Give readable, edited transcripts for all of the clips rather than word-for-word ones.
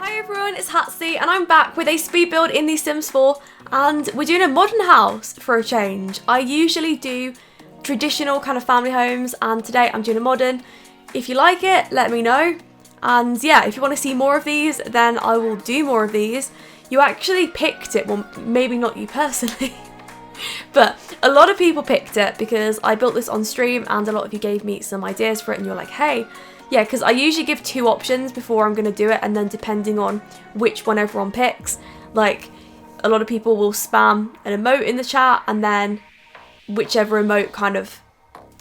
Hi everyone, it's Hatsy and I'm back with a speed build in the Sims 4 and we're doing a modern house for a change. I usually do traditional kind of family homes and today I'm doing a modern. If you like it, let me know. And yeah, if you want to see more of these, then I will do more of these. You actually picked it, well maybe not you personally, but a lot of people picked it because I built this on stream and a lot of you gave me some ideas for it and you're like, hey, yeah, because I usually give 2 options before I'm going to do it, and then depending on which one everyone picks, like a lot of people will spam an emote in the chat and then whichever emote kind of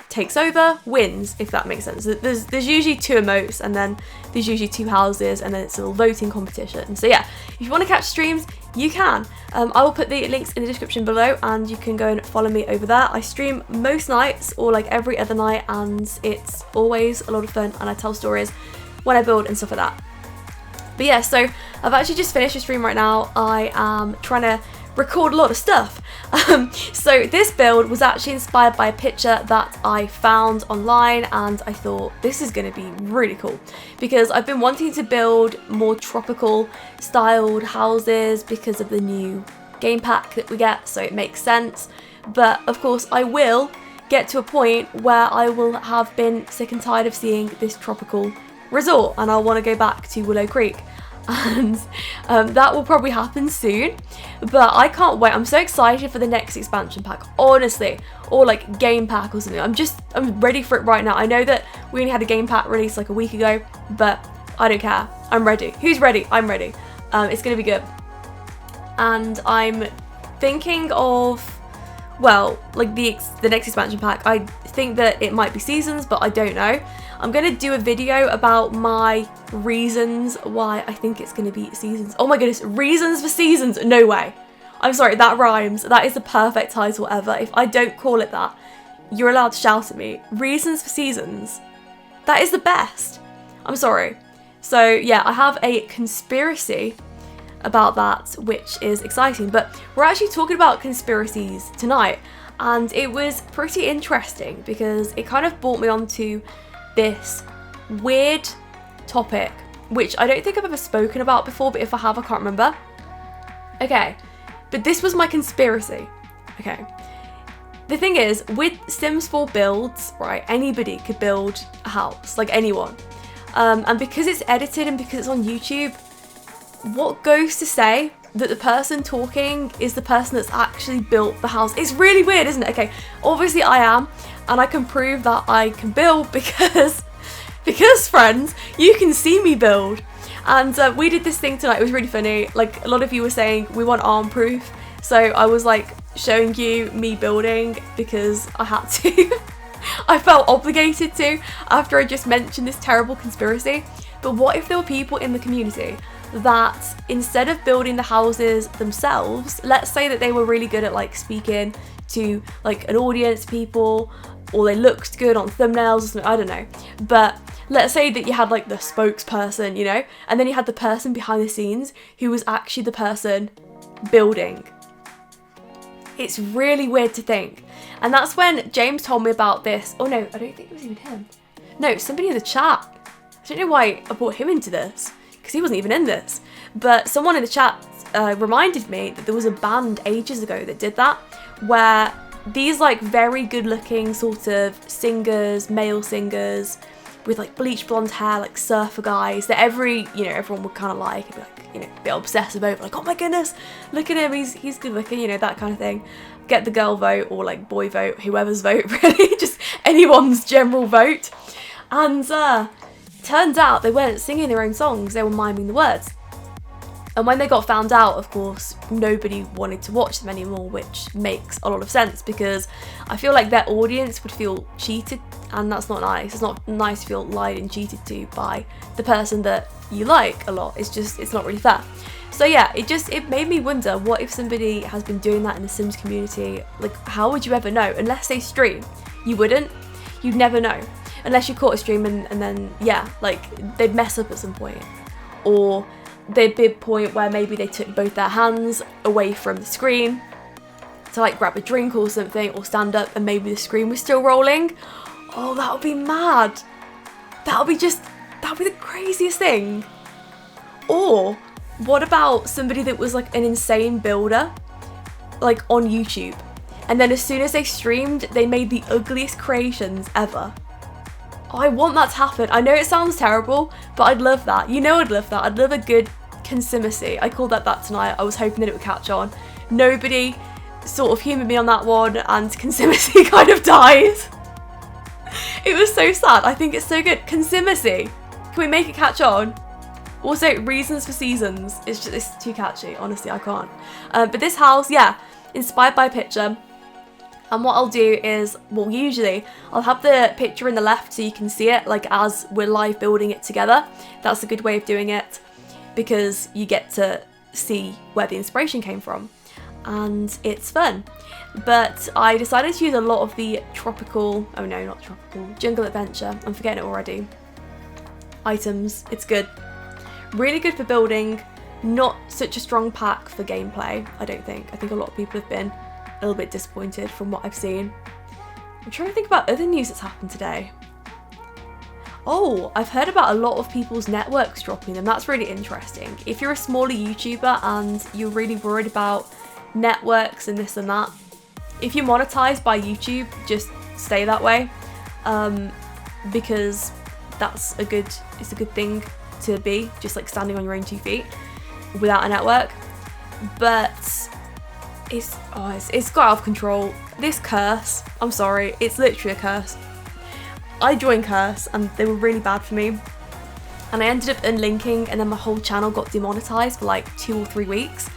takes over wins, if that makes sense. There's usually 2 emotes and then there's usually 2 houses and then it's a voting competition. So yeah, if you want to catch streams, you can. I will put the links in the description below and you can go and follow me over there. I stream most nights or like every other night and it's always a lot of fun and I tell stories when I build and stuff like that. But yeah, so I've actually just finished a stream right now. I am trying to record a lot of stuff. So this build was actually inspired by a picture that I found online and I thought this is going to be really cool because I've been wanting to build more tropical styled houses because of the new game pack that we get, so it makes sense. But of course I will get to a point where I will have been sick and tired of seeing this tropical resort and I'll want to go back to Willow Creek. And that will probably happen soon, but I can't wait. I'm so excited for the next expansion pack, honestly, or like game pack or something. I'm ready for it right now. I know that we only had a game pack release like a week ago, but I don't care. I'm ready. Who's ready? I'm ready. It's gonna be good. And I'm thinking of, well, like the next expansion pack. I think that it might be seasons, but I don't know. I'm going to do a video about my reasons why I think it's going to be seasons. Oh my goodness, reasons for seasons? No way. I'm sorry, that rhymes. That is the perfect title ever. If I don't call it that, you're allowed to shout at me. Reasons for seasons. That is the best. I'm sorry. So yeah, I have a conspiracy about that, which is exciting. But we're actually talking about conspiracies tonight. And it was pretty interesting because it kind of brought me onto this weird topic, which I don't think I've ever spoken about before, but if I have, I can't remember. Okay, but this was my conspiracy. Okay, the thing is, with Sims 4 builds, right, anybody could build a house, like anyone. And because it's edited and because it's on YouTube, what goes to say that the person talking is the person that's actually built the house? It's really weird, isn't it? Okay, obviously I am, and I can prove that I can build because friends, you can see me build. And we did this thing tonight. It was really funny. Like, a lot of you were saying we want arm proof, so I was like showing you me building because I had to. I felt obligated to after I just mentioned this terrible conspiracy. But what if there were people in the community that instead of building the houses themselves, let's say that they were really good at like speaking to like an audience, people, or they looked good on thumbnails or something, I don't know, but let's say that you had like the spokesperson, you know, and then you had the person behind the scenes who was actually the person building. It's really weird to think. And that's when James told me about this. Oh no, I don't think it was even him. No, somebody in the chat. I don't know why I brought him into this, because he wasn't even in this. But someone in the chat reminded me that there was a band ages ago that did that, where these like very good looking sort of singers, male singers, with like bleach blonde hair, like surfer guys, that everyone would kind of like, and be like, you know, a bit obsessive over, like, oh my goodness, look at him, he's good looking, you know, that kind of thing. Get the girl vote or like boy vote, whoever's vote really, just anyone's general vote. And turns out they weren't singing their own songs, they were miming the words. And when they got found out, of course, nobody wanted to watch them anymore, which makes a lot of sense because I feel like their audience would feel cheated, and that's not nice. It's not nice to feel lied and cheated to by the person that you like a lot. It's not really fair. So yeah, it made me wonder, what if somebody has been doing that in the Sims community? Like, how would you ever know? Unless they stream, you wouldn't. You'd never know. Unless you caught a stream and then, yeah, like, they'd mess up at some point. Or there'd be a point where maybe they took both their hands away from the screen to like grab a drink or something, or stand up and maybe the screen was still rolling. Oh, that would be mad. That would be the craziest thing. Or what about somebody that was like an insane builder, like on YouTube, and then as soon as they streamed, they made the ugliest creations ever? I want that to happen. I know it sounds terrible, but I'd love that. You know I'd love that. I'd love a good consimacy. I called that tonight. I was hoping that it would catch on. Nobody sort of humoured me on that one, and consimacy kind of died. It was so sad. I think it's so good. Consimacy. Can we make it catch on? Also, reasons for seasons. It's too catchy. Honestly, I can't. But this house, yeah, inspired by a picture. And what I'll do is, well, usually I'll have the picture in the left so you can see it, like as we're live building it together. That's a good way of doing it because you get to see where the inspiration came from. And it's fun. But I decided to use a lot of the tropical, oh no, not tropical, jungle adventure, I'm forgetting it already, items. It's good. Really good for building, not such a strong pack for gameplay, I don't think. I think a lot of people have been a little bit disappointed from what I've seen. I'm trying to think about other news that's happened today. Oh, I've heard about a lot of people's networks dropping, and that's really interesting. If you're a smaller YouTuber and you're really worried about networks and this and that, if you're monetized by YouTube, just stay that way, because it's a good thing to be, just like standing on your own 2 feet without a network. But it's got out of control. This curse, I'm sorry, it's literally a curse. I joined Curse and they were really bad for me, and I ended up unlinking, and then my whole channel got demonetized for like 2 or 3 weeks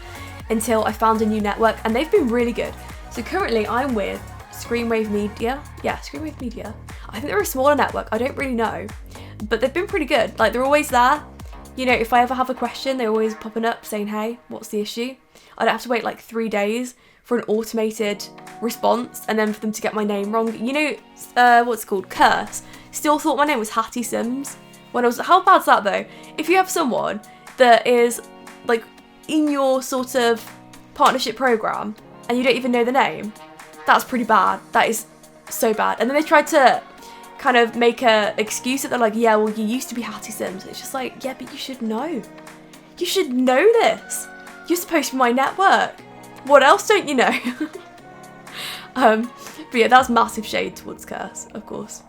until I found a new network, and they've been really good. So currently I'm with Screenwave Media. Yeah, Screenwave Media. I think they're a smaller network, I don't really know, but they've been pretty good. Like, they're always there. You know, if I ever have a question, they're always popping up saying, hey, what's the issue? I don't have to wait like 3 days for an automated response and then for them to get my name wrong. You know, what's it called? Curse. Still thought my name was Hatsy SIMS. When I was, how bad's that though? If you have someone that is like in your sort of partnership program and you don't even know the name, that's pretty bad. That is so bad. And then they tried to kind of make a excuse that they're like, yeah, well, you used to be Hatsy SIMS. It's just like, yeah, but you should know. You should know this. You're supposed to be my network. What else don't you know? But yeah, that's massive shade towards Curse, of course.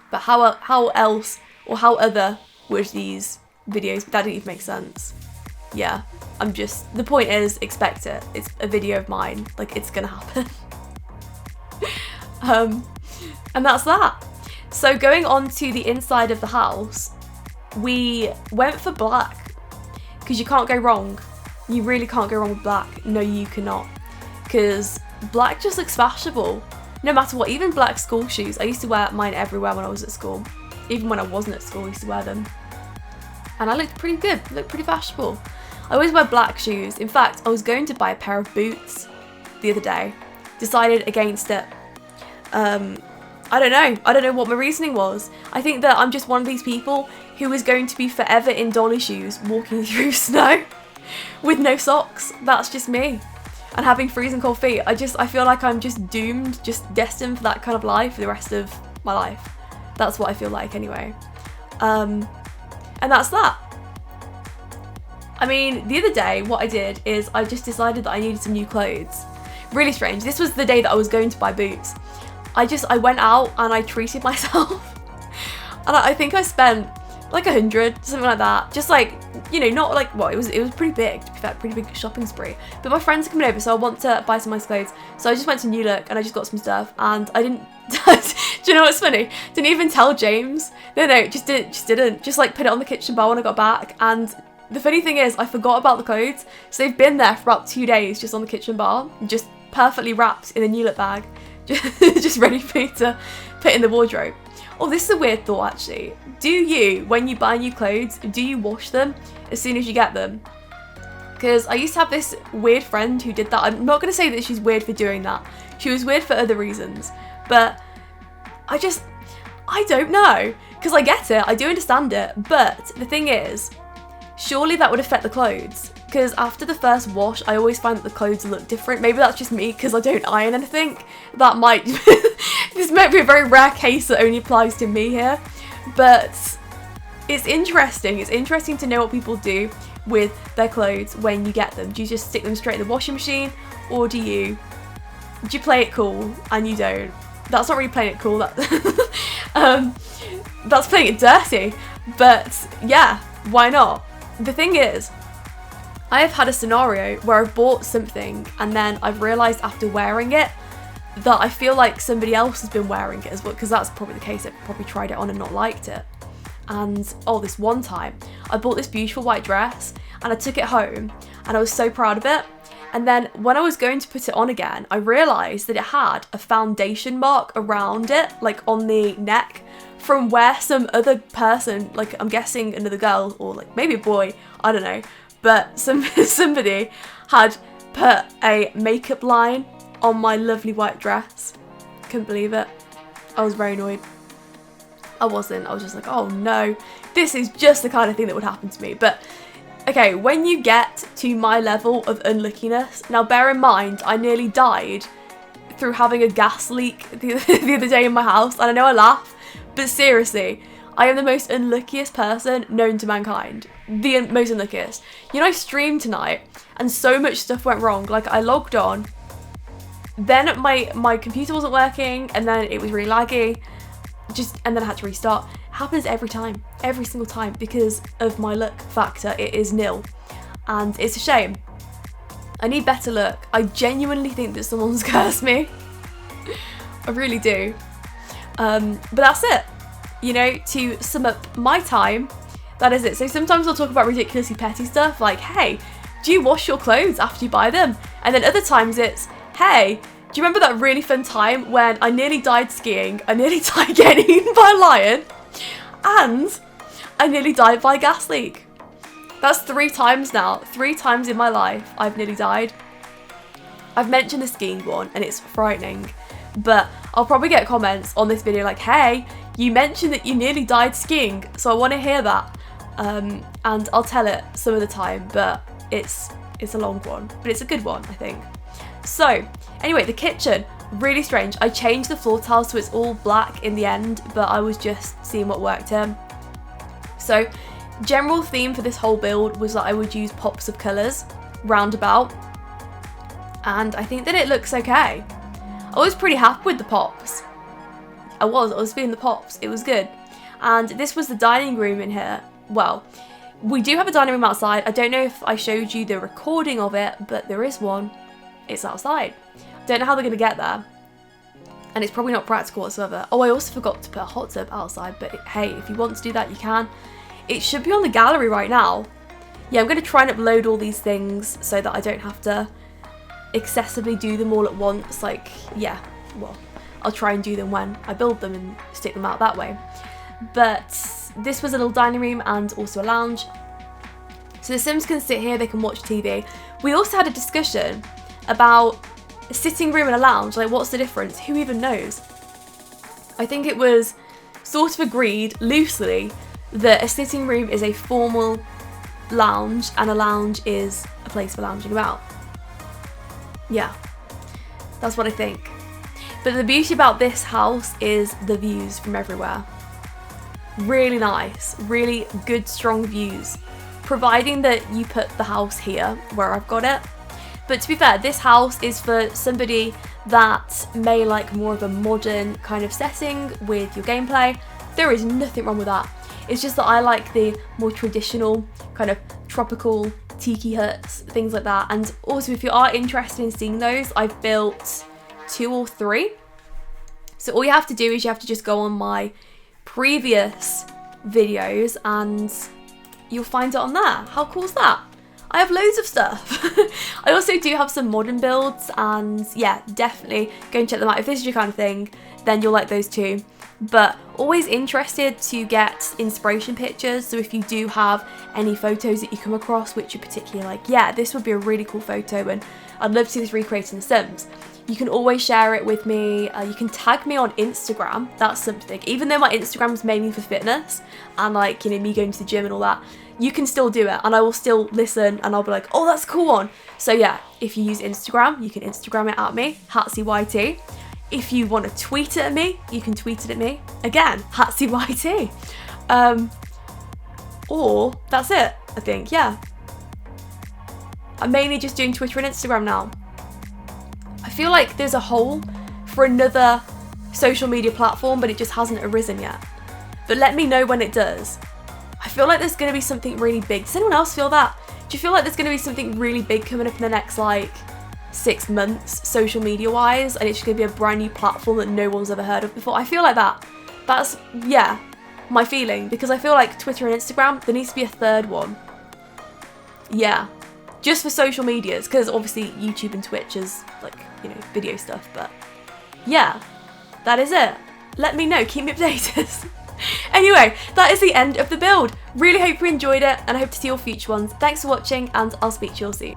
But how else, or how other would these videos, that didn't even make sense. Yeah, the point is, expect it. It's a video of mine, like, it's gonna happen. And that's that. So going on to the inside of the house, we went for black, because you can't go wrong. You really can't go wrong with black. No, you cannot. Because black just looks fashionable. No matter what, even black school shoes. I used to wear mine everywhere when I was at school. Even when I wasn't at school, I used to wear them. And I looked pretty good, looked pretty fashionable. I always wear black shoes. In fact, I was going to buy a pair of boots the other day. Decided against it. I don't know what my reasoning was. I think that I'm just one of these people who is going to be forever in dolly shoes walking through snow with no socks. That's just me. And having freezing cold feet, I feel like I'm just doomed, just destined for that kind of life for the rest of my life. That's what I feel like anyway. And that's that. I mean, the other day, what I did is I just decided that I needed some new clothes. Really strange. This was the day that I was going to buy boots. I went out and I treated myself. And I think I spent like 100, something like that. Just like, you know, not like, well, it was pretty big, to be fair, pretty big shopping spree. But my friends are coming over, so I want to buy some nice clothes. So I just went to New Look and I just got some stuff, and I didn't, do you know what's funny? Didn't even tell James. No, just didn't. Just like put it on the kitchen bar when I got back. And the funny thing is, I forgot about the clothes. So they've been there for about 2 days, just on the kitchen bar, just perfectly wrapped in a New Look bag, just ready for me to put in the wardrobe. Oh, this is a weird thought actually. Do you, when you buy new clothes, do you wash them as soon as you get them? Because I used to have this weird friend who did that. I'm not going to say that she's weird for doing that. She was weird for other reasons. But I don't know. Because I get it, I do understand it. But the thing is, surely that would affect the clothes. Because after the first wash, I always find that the clothes look different. Maybe that's just me because I don't iron anything. That might, this might be a very rare case that only applies to me here. But It's interesting. It's interesting to know what people do with their clothes when you get them. Do you just stick them straight in the washing machine, or do you play it cool and you don't? That's not really playing it cool. That's playing it dirty. But yeah, why not? The thing is, I have had a scenario where I've bought something and then I've realised after wearing it that I feel like somebody else has been wearing it as well, because that's probably the case. I've probably tried it on and not liked it. And this one time I bought this beautiful white dress and I took it home and I was so proud of it. And then when I was going to put it on again, I realised that it had a foundation mark around it, like on the neck, from where some other person, like I'm guessing another girl or like maybe a boy, I don't know, but somebody had put a makeup line on my lovely white dress. Couldn't believe it. I was very annoyed. I was just like, oh no, this is just the kind of thing that would happen to me. But okay, when you get to my level of unluckiness, now bear in mind, I nearly died through having a gas leak the other day in my house. And I know I laugh, but seriously, I am the most unluckiest person known to mankind. The most unluckiest. You know, I streamed tonight and so much stuff went wrong. Like I logged on, then my computer wasn't working, and then it was really laggy. And then I had to restart. It happens every time, every single time, because of my luck factor. It is nil, and it's a shame. I need better luck. I genuinely think that someone's cursed me. I really do. But that's it. You know, to sum up my time, that is it. So sometimes I'll talk about ridiculously petty stuff like, hey, do you wash your clothes after you buy them? And then other times it's, hey, do you remember that really fun time when I nearly died skiing, I nearly died getting eaten by a lion, and I nearly died by a gas leak? That's 3 times now. 3 times in my life I've nearly died. I've mentioned the skiing one and it's frightening, but I'll probably get comments on this video like, hey, you mentioned that you nearly died skiing, so I want to hear that. And I'll tell it some of the time, but it's a long one, but it's a good one, I think. So anyway, the kitchen, really strange. I changed the floor tiles so it's all black in the end, but I was just seeing what worked here. So general theme for this whole build was that I would use pops of colours roundabout, and I think that it looks okay. I was pretty happy with the pops. I was feeling the pops. It was good. And this was the dining room in here. Well, we do have a dining room outside. I don't know if I showed you the recording of it, but there is one. It's outside. Don't know how they're going to get there. And it's probably not practical whatsoever. Oh, I also forgot to put a hot tub outside, but hey, if you want to do that, you can. It should be on the gallery right now. Yeah, I'm going to try and upload all these things so that I don't have to excessively do them all at once. Like, yeah, well, I'll try and do them when I build them and stick them out that way. But this was a little dining room and also a lounge. So the Sims can sit here, they can watch TV. We also had a discussion about a sitting room and a lounge. Like, what's the difference? Who even knows? I think it was sort of agreed loosely that a sitting room is a formal lounge and a lounge is a place for lounging about. Yeah, that's what I think. But the beauty about this house is the views from everywhere. Really nice, really good, strong views, providing that you put the house here where I've got it. But to be fair, this house is for somebody that may like more of a modern kind of setting with your gameplay. There is nothing wrong with that. It's just that I like the more traditional kind of tropical tiki huts, things like that. And also, if you are interested in seeing those, I've built 2 or 3. So all you have to do is you have to just go on my previous videos and you'll find it on there. How cool is that? I have loads of stuff. I also do have some modern builds, and yeah, definitely go and check them out. If this is your kind of thing, then you'll like those too. But always interested to get inspiration pictures. So if you do have any photos that you come across which you're particularly like, yeah, this would be a really cool photo and I'd love to see this recreated in The Sims, you can always share it with me. You can tag me on Instagram. That's something. Even though my Instagram's mainly for fitness and like, you know, me going to the gym and all that, you can still do it and I will still listen and I'll be like, oh, that's a cool one. So yeah, if you use Instagram, you can Instagram it at me, HatsyYT. If you want to tweet it at me, you can tweet it at me. Again, HatsyYT. or that's it, I think, yeah. I'm mainly just doing Twitter and Instagram now. I feel like there's a hole for another social media platform, but it just hasn't arisen yet. But let me know when it does. I feel like there's going to be something really big. Does anyone else feel that? Do you feel like there's going to be something really big coming up in the next, like, 6 months, social media wise, and it's just going to be a brand new platform that no one's ever heard of before? I feel like that. That's, yeah, my feeling, because I feel like Twitter and Instagram, there needs to be a third one. Yeah, just for social medias, because obviously YouTube and Twitch is, like, you know, video stuff, but yeah, that is it. Let me know, keep me updated. Anyway, that is the end of the build. Really hope you enjoyed it, and I hope to see your future ones. Thanks for watching, and I'll speak to you all soon.